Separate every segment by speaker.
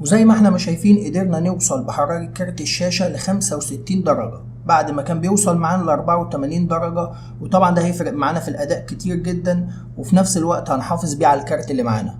Speaker 1: وزي ما احنا ما شايفين قدرنا نوصل بحرارة كارت الشاشة ل 65 درجة بعد ما كان بيوصل معانا ل 84 درجة. وطبعا ده هيفرق معانا في الأداء كتير جدا، وفي نفس الوقت هنحافظ بيه على الكارت اللي معانا.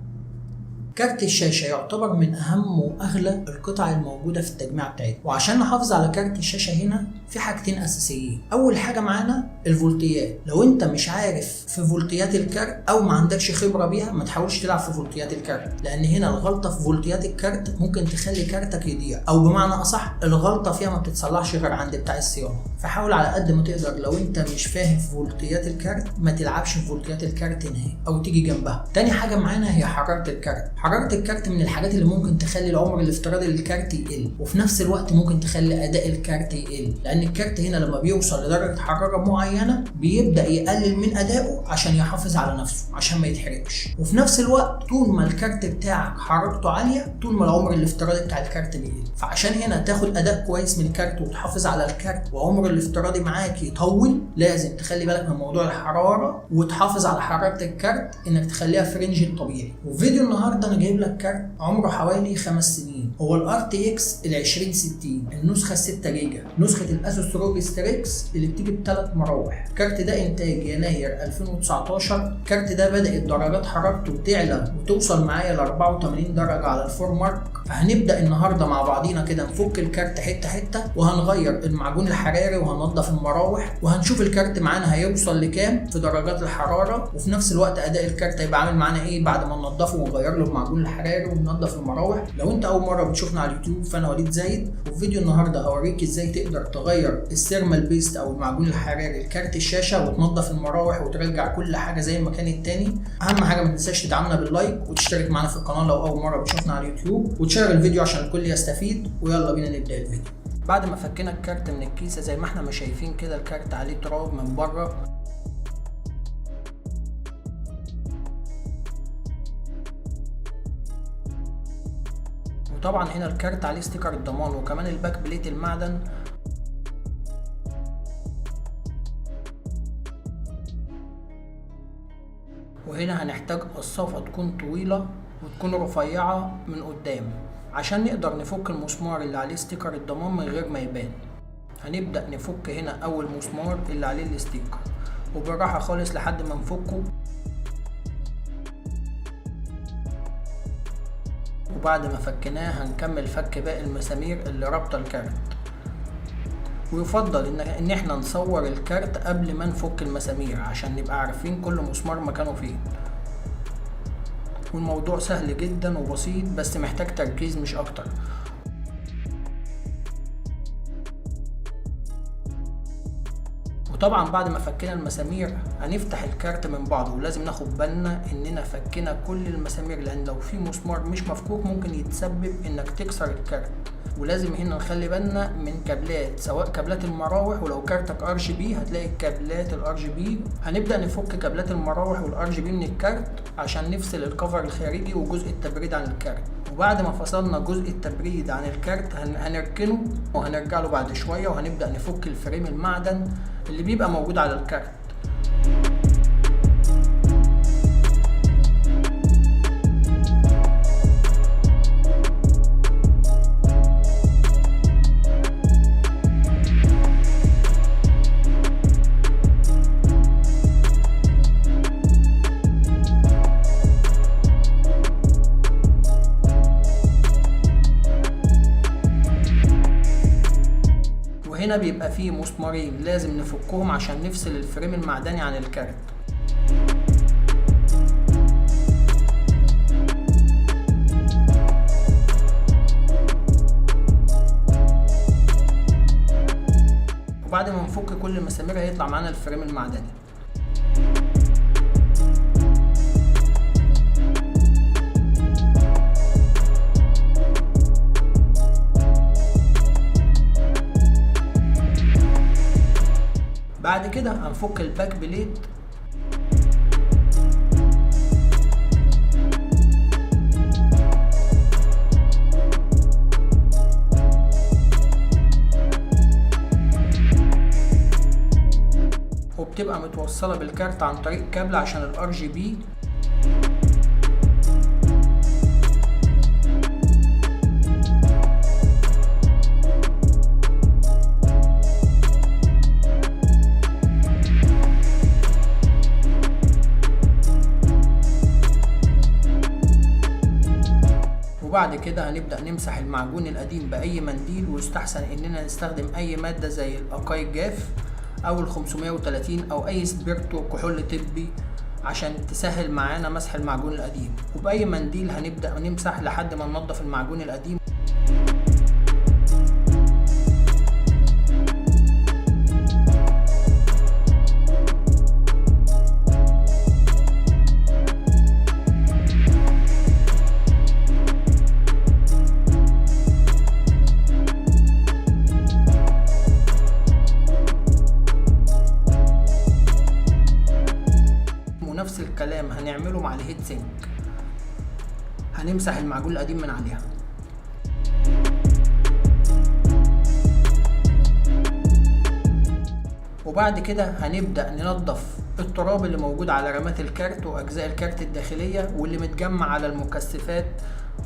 Speaker 1: كارت الشاشة يعتبر من أهم وأغلى القطع الموجودة في التجميع بتاعتنا، وعشان نحافظ على كارت الشاشة هنا في حاجتين أساسيين. أول حاجة معانا الفولتيات. لو أنت مش عارف في فولتيات الكارت أو ما عندكش خبرة بيها ما تحاولش تلعب في فولتيات الكارت، لأن هنا الغلطة في فولتيات الكارت ممكن تخلي كارتك يضيع، أو بمعنى أصح الغلطة فيها ما بتتصلحش غير عند بتاع الصيانة. فحاول على قد ما تقدر لو أنت مش فاهم في فولتيات الكارت ما تلعبش في فولتيات الكارت نهائي أو تيجي جنبها. تاني حاجة معانا هي حرارة الكارت. حرارة الكارت من الحاجات اللي ممكن تخلي العمر الافتراضي للكارت يقل، وفي نفس الوقت ممكن تخلي اداء الكارت يقل، لان الكارت هنا لما بيوصل لدرجة حرارة معينة بيبدأ يقلل من ادائه عشان يحافظ على نفسه عشان ما يتحرقش. وفي نفس الوقت طول ما الكارت بتاعك حرارته عالية طول ما العمر الافتراضي بتاع الكارت بيقل. فعشان هنا تاخد اداء كويس من الكارت وتحافظ على الكارت وعمر الافتراضي معاك يطول، لازم تخلي بالك من موضوع الحرارة وتحافظ على حرارة الكارت انك تخليها في رينج الطبيعي. وفي فيديو النهارده انا جايب لك كارت عمره حوالي 5 سنين، هو ال RTX ال 2060 النسخة 6 جيجا، نسخة الاسوس روج ستريكس اللي بتيجي ب3 مراوح. الكارت ده انتاج يناير 2019. الكارت ده بدأت درجات حرارته تعلى وتوصل معايا ل 84 درجة على الفور مارك. فهنبدأ النهارده مع بعضينا كده نفك الكارت حتة حتة، وهنغير المعجون الحراري وهننضف المراوح، وهنشوف الكارت معانا هيوصل لكام في درجات الحرارة، وفي نفس الوقت اداء الكارت هيبقى عامل معانا ايه بعد ما ننضفه ونغير له المعجون الحراري وننضف المراوح. لو انت اول مره بتشوفنا على اليوتيوب فانا وليد زايد، وفي فيديو النهارده هوريك ازاي تقدر تغير السيرمال بيست او المعجون الحراري لكارت الشاشه وتنضف المراوح وترجع كل حاجه زي ما كانت تاني. اهم حاجه ما تنساش تدعمنا باللايك وتشترك معانا في القناه لو اول مره بتشوفنا على اليوتيوب، وتشير الفيديو عشان الكل يستفيد. ويلا بينا نبدا الفيديو. بعد ما فكينا الكارت من الكيسه زي ما احنا ما شايفين كده الكارت عليه تراب من بره، وطبعا هنا الكارت عليه ستيكر الضمان وكمان الباك بليت المعدن. وهنا هنحتاج قصافة تكون طويلة وتكون رفيعة من قدام عشان نقدر نفك المسمار اللي عليه ستيكر الضمان من غير ما يبان. هنبدأ نفك هنا أول مسمار اللي عليه الستيكر وبالراحة خالص لحد ما نفكه، وبعد ما فكناه هنكمل فك باقي المسامير اللي رابطة الكارت. ويفضل ان احنا نصور الكارت قبل ما نفك المسامير عشان نبقى عارفين كل مسمار مكانه فين. والموضوع سهل جدا وبسيط بس محتاج تركيز مش اكتر. وطبعا بعد ما فكينا المسامير هنفتح الكارت من بعضه، ولازم ناخد بالنا اننا فكينا كل المسامير لان لو في مسمار مش مفكوك ممكن يتسبب انك تكسر الكارت. ولازم هنا نخلي بالنا من كابلات سواء كابلات المراوح، ولو كارتك RGB هتلاقي كابلات RGB. هنبدأ نفك كابلات المراوح والRGB من الكارت عشان نفصل الكفر الخارجي وجزء التبريد عن الكارت. وبعد ما فصلنا جزء التبريد عن الكارت هنركنه وهنرجع له بعد شوية، وهنبدأ نفك الفريم المعدن اللي بيبقى موجود على الكارت. هنا بيبقى فيه مسمارين لازم نفكهم عشان نفصل الفريم المعدني عن الكارت. وبعد ما نفك كل المسامير هيطلع معانا الفريم المعدني. بعد كده هنفك الباك بليت وبتبقى متوصلة بالكارت عن طريق كابل عشان الRGB. وبعد كده هنبدأ نمسح المعجون القديم بأي منديل، ويستحسن إننا نستخدم أي مادة زي الأكاي الجاف أو ال 530 أو أي سبيرتو كحول طبي عشان تسهل معانا مسح المعجون القديم. وبأي منديل هنبدأ نمسح لحد ما ننضف المعجون القديم. ونفس الكلام هنعمله مع الهيت سينك، هنمسح المعجون القديم من عليها. وبعد كده هنبدأ ننظف التراب اللي موجود على رمات الكارت وأجزاء الكارت الداخلية واللي متجمع على المكثفات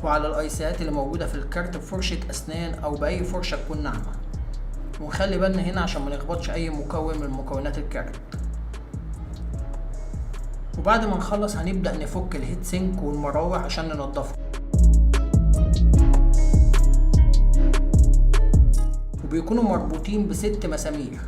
Speaker 1: وعلى الأيسات اللي موجودة في الكارت بفرشة أسنان أو بأي فرشة تكون ناعمة. ونخلي بالنا هنا عشان ما نخبطش أي مكون من مكونات الكارت. وبعد ما نخلص هنبدأ نفك الهيت سينك والمراوح عشان ننضفهم، وبيكونوا مربوطين ب6 مسامير.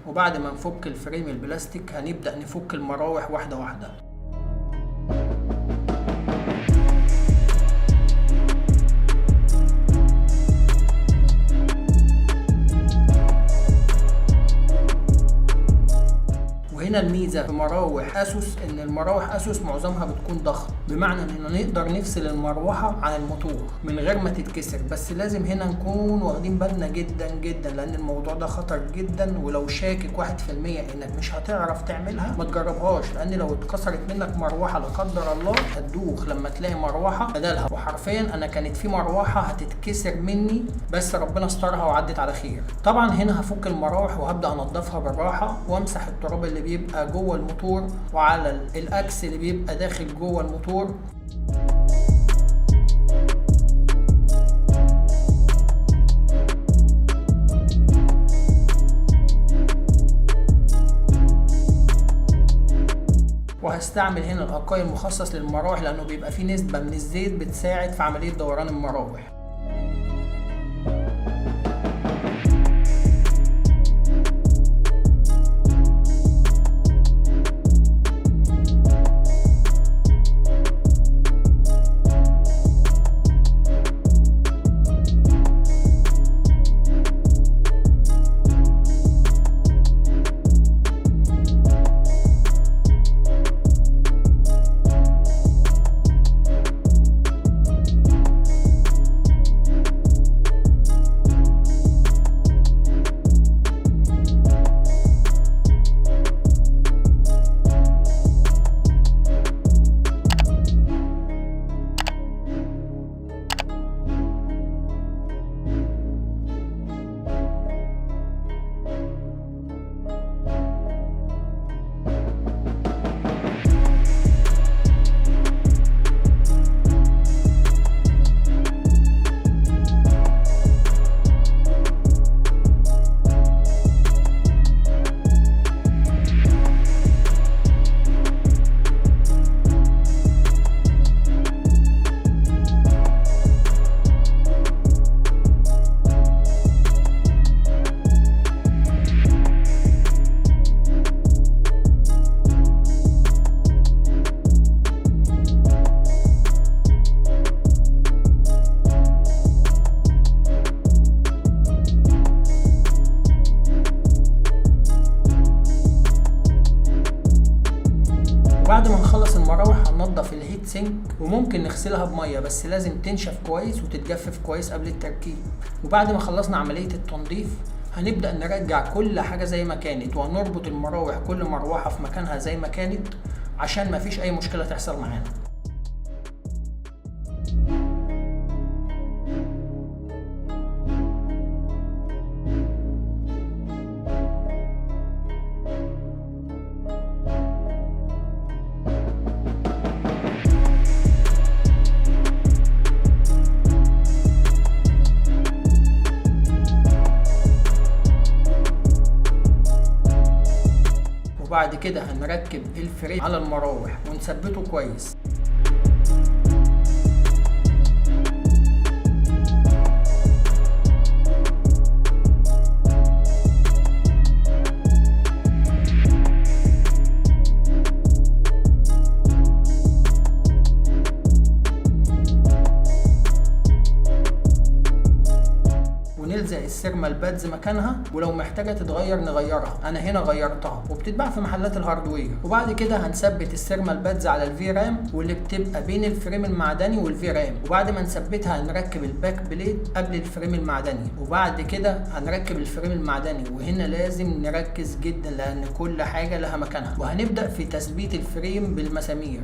Speaker 1: وبعد ما نفك الفريم البلاستيك هنبدأ نفك المراوح واحدة واحدة. وهنا الميزة في مراوح اسوس ان المراوح اسوس معظمها بتكون ضغط، بمعنى اننا نقدر نفصل المروحة عن الموتور من غير ما تتكسر. بس لازم هنا نكون واخدين بالنا جدا جدا، لان الموضوع ده خطر جدا. ولو شاكك 1% انك مش هتعرف تعملها ما تجربهاش، لان لو اتكسرت منك مروحة لا قدر الله هتدوخ لما تلاقي مروحة بدلها. وحرفيا انا كانت في مروحة هتتكسر مني بس ربنا استرها وعدت على خير. طبعا هنا هفك المراوح وهبدأ انضفها بالراحة وامسح التراب اللي بيبقى جوه الموتور وعلى الاكس اللي بيبقى داخل جوه الموتور. وهستعمل هنا الأكاي المخصص للمراوح لانه بيبقى فيه نسبة من الزيت بتساعد في عملية دوران المراوح. بعد ما نخلص المراوح هننضف الهيت سينك، وممكن نغسلها بميه بس لازم تنشف كويس وتتجفف كويس قبل التركيب. وبعد ما خلصنا عمليه التنظيف هنبدأ نرجع كل حاجة زي ما كانت، وهنربط المراوح كل مروحة في مكانها زي ما كانت عشان مفيش أي مشكلة تحصل معانا. وبعد كده هنركب الفريم على المراوح ونثبته كويس. ونلزق السيرمال بادز مكانها، ولو محتاجه تتغير نغيرها، انا هنا غيرتها وبتتباع في محلات الهاردوير. وبعد كده هنثبت السيرمال بادز على الفي رام واللي بتبقى بين الفريم المعدني والفي رام، وبعد ما نثبتها هنركب الباك بليد قبل الفريم المعدني، وبعد كده هنركب الفريم المعدني. وهنا لازم نركز جدا لان كل حاجه لها مكانها. وهنبدا في تثبيت الفريم بالمسامير.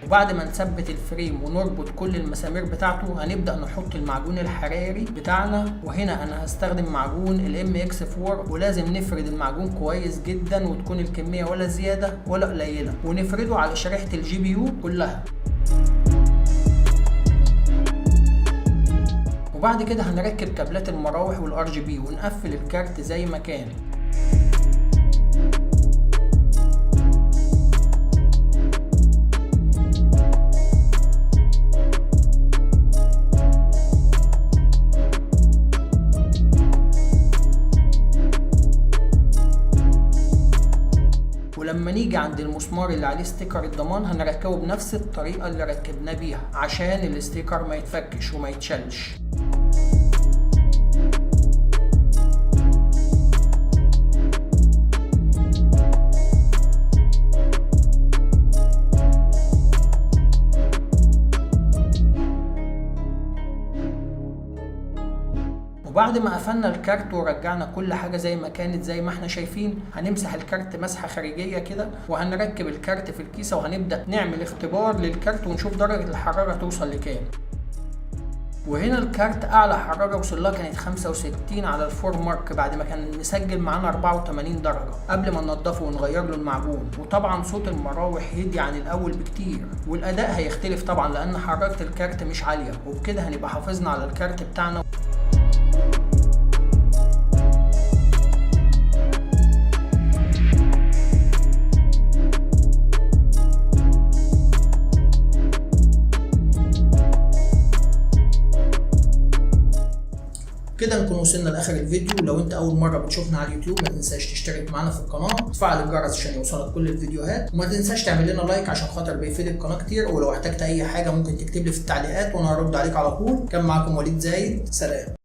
Speaker 1: وبعد ما نثبت الفريم ونربط كل المسامير بتاعته هنبدأ نحط المعجون الحراري بتاعنا. وهنا انا هستخدم معجون الMX4، ولازم نفرد المعجون كويس جدا وتكون الكمية ولا زيادة ولا قليلة، ونفرده على شريحة الGPU كلها. وبعد كده هنركب كابلات المراوح والRGB ونقفل الكارت زي ما كان. ولما نيجي عند المسمار اللي عليه ستيكر الضمان هنركبه بنفس الطريقة اللي ركبناه بيها عشان الاستيكر ما يتفكش وما يتشلش. وبعد ما قفلنا الكارت ورجعنا كل حاجة زي ما كانت زي ما احنا شايفين، هنمسح الكارت مسحة خارجية كده، وهنركب الكارت في الكيسة وهنبدأ نعمل اختبار للكارت ونشوف درجة الحرارة توصل لكام. وهنا الكارت اعلى حرارة وصل لها كانت 65 على الفور مارك بعد ما كان مسجل معانا 84 درجة قبل ما ننضفه ونغير له المعجون. وطبعا صوت المراوح هدي عن الاول بكتير، والاداء هيختلف طبعا لان حرارة الكارت مش عالية، وبكده هنبقى حافظنا على الكارت بتاعنا. كده نكون وصلنا لاخر الفيديو. لو انت اول مره بتشوفنا على اليوتيوب ما تنساش تشترك معانا في القناه وتفعل الجرس عشان يوصلك كل الفيديوهات، وما تنساش تعمل لنا لايك عشان خاطر بيفيد القناه كتير. ولو احتجت اي حاجه ممكن تكتب لي في التعليقات وانا هرد عليك على طول. كان معاكم وليد زايد، سلام.